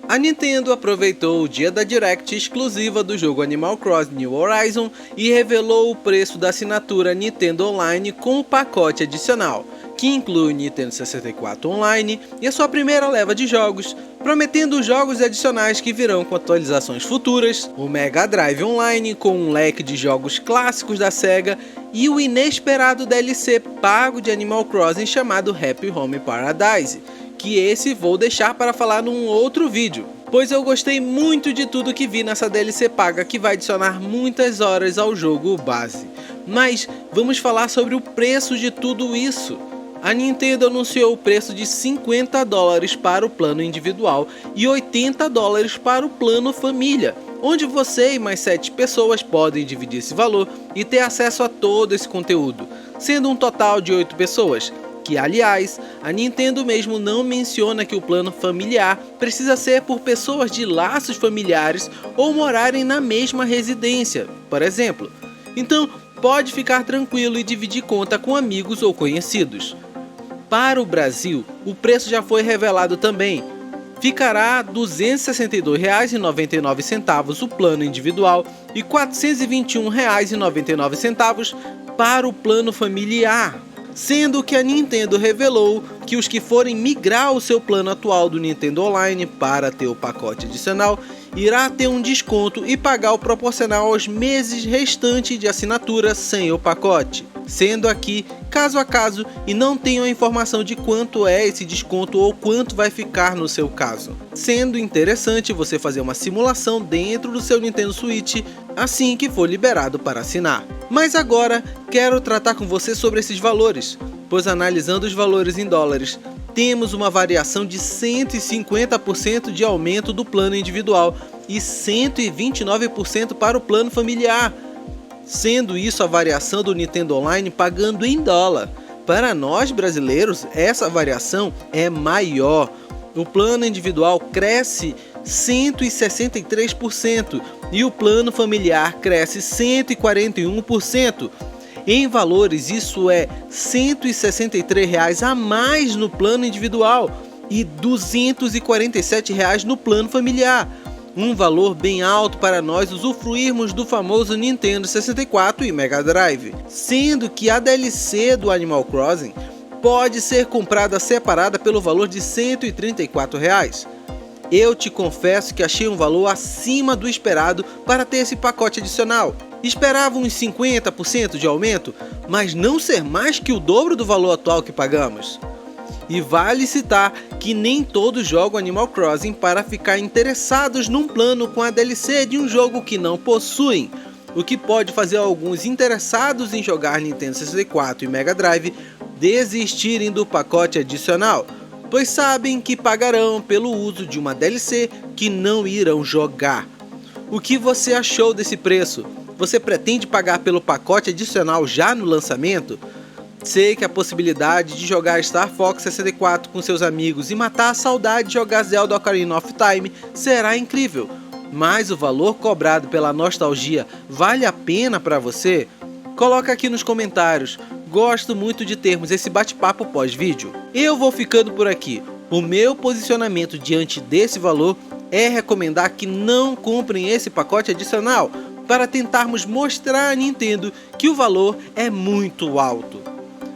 A Nintendo aproveitou o dia da Direct exclusiva do jogo Animal Crossing New Horizons e revelou o preço da assinatura Nintendo Online com o pacote adicional, que inclui o Nintendo 64 Online e a sua primeira leva de jogos, prometendo jogos adicionais que virão com atualizações futuras, o Mega Drive Online com um leque de jogos clássicos da Sega e o inesperado DLC pago de Animal Crossing chamado Happy Home Paradise, que esse vou deixar para falar num outro vídeo, pois eu gostei muito de tudo que vi nessa DLC paga que vai adicionar muitas horas ao jogo base. Mas vamos falar sobre o preço de tudo isso. A Nintendo anunciou o preço de $50 para o plano individual e $80 para o plano família, onde você e mais 7 pessoas podem dividir esse valor e ter acesso a todo esse conteúdo, sendo um total de 8 pessoas. Que, aliás, a Nintendo mesmo não menciona que o plano familiar precisa ser por pessoas de laços familiares ou morarem na mesma residência, por exemplo. Então, pode ficar tranquilo e dividir conta com amigos ou conhecidos. Para o Brasil, o preço já foi revelado também. Ficará R$ 262,99 o plano individual e R$ 421,99 para o plano familiar. Sendo que a Nintendo revelou que os que forem migrar o seu plano atual do Nintendo Online para ter o pacote adicional, irá ter um desconto e pagar o proporcional aos meses restantes de assinatura sem o pacote. Sendo aqui caso a caso e não tenho a informação de quanto é esse desconto ou quanto vai ficar no seu caso. Sendo interessante você fazer uma simulação dentro do seu Nintendo Switch assim que for liberado para assinar. Mas agora quero tratar com você sobre esses valores, pois analisando os valores em dólares, temos uma variação de 150% de aumento do plano individual e 129% para o plano familiar. Sendo isso a variação do Nintendo Online pagando em dólar. Para nós brasileiros, essa variação é maior. O plano individual cresce 163% e o plano familiar cresce 141%. Em valores, isso é R$ 163 a mais no plano individual e R$ 247 no plano familiar. Um valor bem alto para nós usufruirmos do famoso Nintendo 64 e Mega Drive. Sendo que a DLC do Animal Crossing pode ser comprada separada pelo valor de R$ 134. Eu te confesso que achei um valor acima do esperado para ter esse pacote adicional. Esperava uns 50% de aumento, mas não ser mais que o dobro do valor atual que pagamos. E vale citar que nem todos jogam Animal Crossing para ficar interessados num plano com a DLC de um jogo que não possuem, o que pode fazer alguns interessados em jogar Nintendo 64 e Mega Drive desistirem do pacote adicional, pois sabem que pagarão pelo uso de uma DLC que não irão jogar. O que você achou desse preço? Você pretende pagar pelo pacote adicional já no lançamento? Sei que a possibilidade de jogar Star Fox 64 com seus amigos e matar a saudade de jogar Zelda Ocarina of Time será incrível, mas o valor cobrado pela nostalgia vale a pena para você? Coloca aqui nos comentários. Gosto muito de termos esse bate-papo pós-vídeo. Eu vou ficando por aqui. O meu posicionamento diante desse valor é recomendar que não comprem esse pacote adicional para tentarmos mostrar à Nintendo que o valor é muito alto.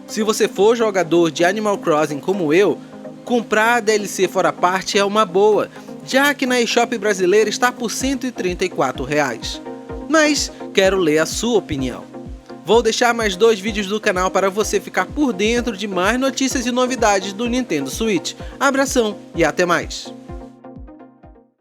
Se você for jogador de Animal Crossing como eu, comprar a DLC fora parte é uma boa, já que na eShop brasileira está por R$ 134. Mas quero ler a sua opinião. Vou deixar mais 2 vídeos do canal para você ficar por dentro de mais notícias e novidades do Nintendo Switch. Abração e até mais!